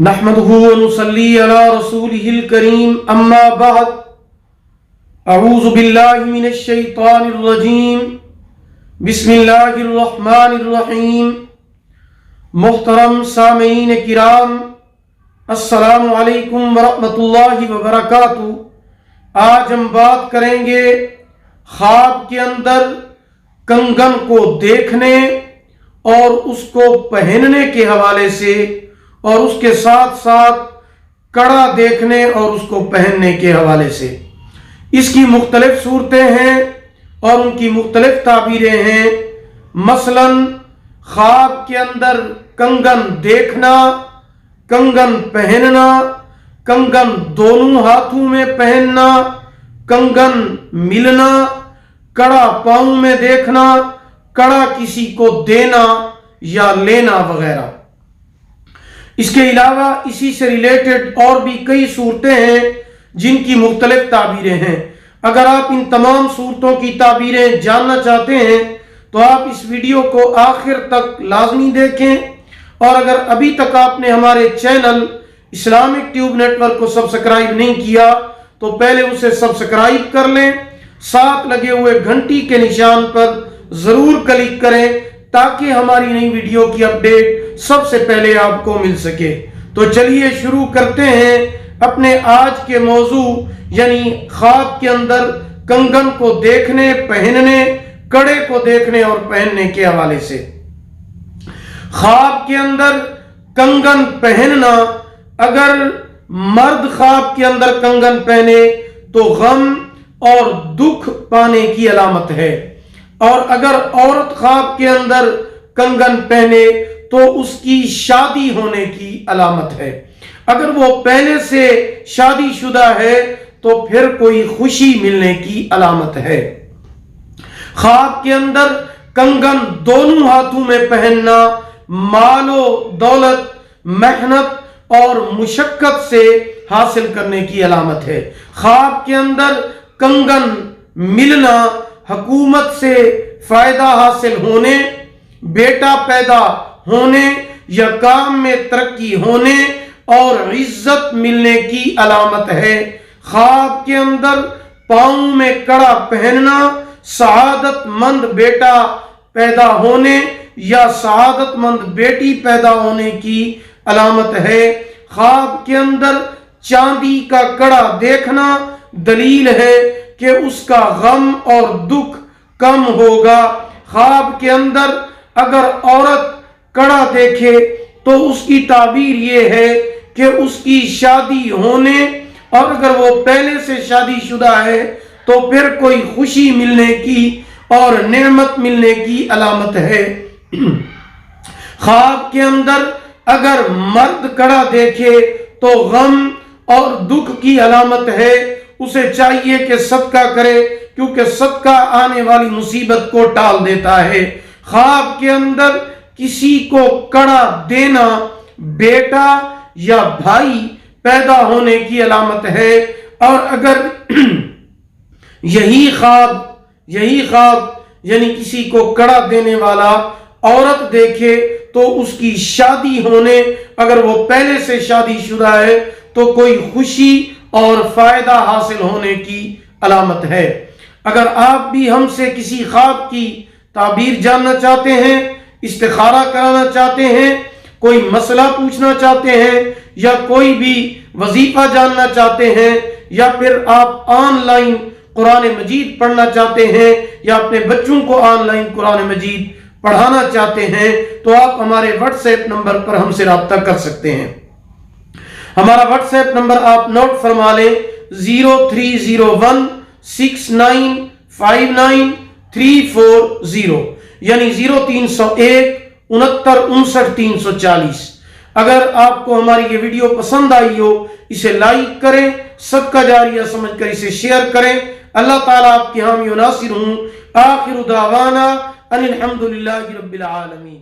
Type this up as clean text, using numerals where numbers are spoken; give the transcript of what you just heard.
نحمده ونصلي على رسوله الكريم اما بعد اعوذ باللہ من الشیطان الرجیم بسم اللہ الرحمن الرحیم۔ محترم سامعین کرام، السلام علیکم ورحمۃ اللہ وبرکاتہ۔ آج ہم بات کریں گے خواب کے اندر کنگن کو دیکھنے اور اس کو پہننے کے حوالے سے، اور اس کے ساتھ ساتھ کڑا دیکھنے اور اس کو پہننے کے حوالے سے۔ اس کی مختلف صورتیں ہیں اور ان کی مختلف تعبیریں ہیں۔ مثلا خواب کے اندر کنگن دیکھنا، کنگن پہننا، کنگن دونوں ہاتھوں میں پہننا، کنگن ملنا، کڑا پاؤں میں دیکھنا، کڑا کسی کو دینا یا لینا وغیرہ۔ اس کے علاوہ اسی سے ریلیٹڈ اور بھی کئی صورتیں ہیں جن کی مختلف تعبیریں ہیں۔ اگر آپ ان تمام صورتوں کی تعبیریں جاننا چاہتے ہیں تو آپ اس ویڈیو کو آخر تک لازمی دیکھیں، اور اگر ابھی تک آپ نے ہمارے channel Islamic Tube Network کو سبسکرائب نہیں کیا تو پہلے اسے سبسکرائب کر لیں، ساتھ لگے ہوئے گھنٹی کے نشان پر ضرور کلک کریں تاکہ ہماری نئی ویڈیو کی اپڈیٹ سب سے پہلے آپ کو مل سکے۔ تو چلیے شروع کرتے ہیں اپنے آج کے موضوع، یعنی خواب کے اندر کنگن کو دیکھنے، پہننے، کڑے کو دیکھنے اور پہننے کے حوالے سے۔ خواب کے اندر کنگن پہننا، اگر مرد خواب کے اندر کنگن پہنے تو غم اور دکھ پانے کی علامت ہے، اور اگر عورت خواب کے اندر کنگن پہنے تو اس کی شادی ہونے کی علامت ہے۔ اگر وہ پہلے سے شادی شدہ ہے تو پھر کوئی خوشی ملنے کی علامت ہے۔ خواب کے اندر کنگن دونوں ہاتھوں میں پہننا مال و دولت، محنت اور مشقت سے حاصل کرنے کی علامت ہے۔ خواب کے اندر کنگن ملنا حکومت سے فائدہ حاصل ہونے، بیٹا پیدا ہونے یا کام میں ترقی ہونے اور عزت ملنے کی علامت ہے۔ خواب کے اندر پاؤں میں کڑا پہننا سعادت مند بیٹا پیدا ہونے یا سعادت مند بیٹی پیدا ہونے کی علامت ہے۔ خواب کے اندر چاندی کا کڑا دیکھنا دلیل ہے کہ اس کا غم اور دکھ کم ہوگا۔ خواب کے اندر اگر عورت کڑا دیکھے تو اس کی تعبیر یہ ہے کہ اس کی شادی ہونے، اور اگر وہ پہلے سے شادی شدہ ہے تو پھر کوئی خوشی ملنے کی اور نعمت ملنے کی علامت ہے۔ خواب کے اندر اگر مرد کڑا دیکھے تو غم اور دکھ کی علامت ہے۔ اسے چاہیے کہ صدقہ کرے کیونکہ صدقہ آنے والی مصیبت کو ٹال دیتا ہے۔ خواب کے اندر کسی کو کڑا دینا بیٹا یا بھائی پیدا ہونے کی علامت ہے، اور اگر یہی خواب یعنی کسی کو کڑا دینے والا عورت دیکھے تو اس کی شادی ہونے، اگر وہ پہلے سے شادی شدہ ہے تو کوئی خوشی اور فائدہ حاصل ہونے کی علامت ہے۔ اگر آپ بھی ہم سے کسی خواب کی تعبیر جاننا چاہتے ہیں، استخارہ کرانا چاہتے ہیں، کوئی مسئلہ پوچھنا چاہتے ہیں، یا کوئی بھی وظیفہ جاننا چاہتے ہیں، یا پھر آپ آن لائن قرآن مجید پڑھنا چاہتے ہیں یا اپنے بچوں کو آن لائن قرآن مجید پڑھانا چاہتے ہیں تو آپ ہمارے واٹس ایپ نمبر پر ہم سے رابطہ کر سکتے ہیں۔ ہمارا واٹس ایپ نمبر آپ نوٹ فرما لیں، 0301 6959 340، یعنی 0301 69 340۔ اگر آپ کو ہماری یہ ویڈیو پسند آئی ہو اسے لائک کریں، صدقہ جاریہ سمجھ کر اسے شیئر کریں۔ اللہ تعالیٰ آپ کے حامی و ناصر ہوں۔ آخر دعوانا ان الحمدللہ رب العالمین۔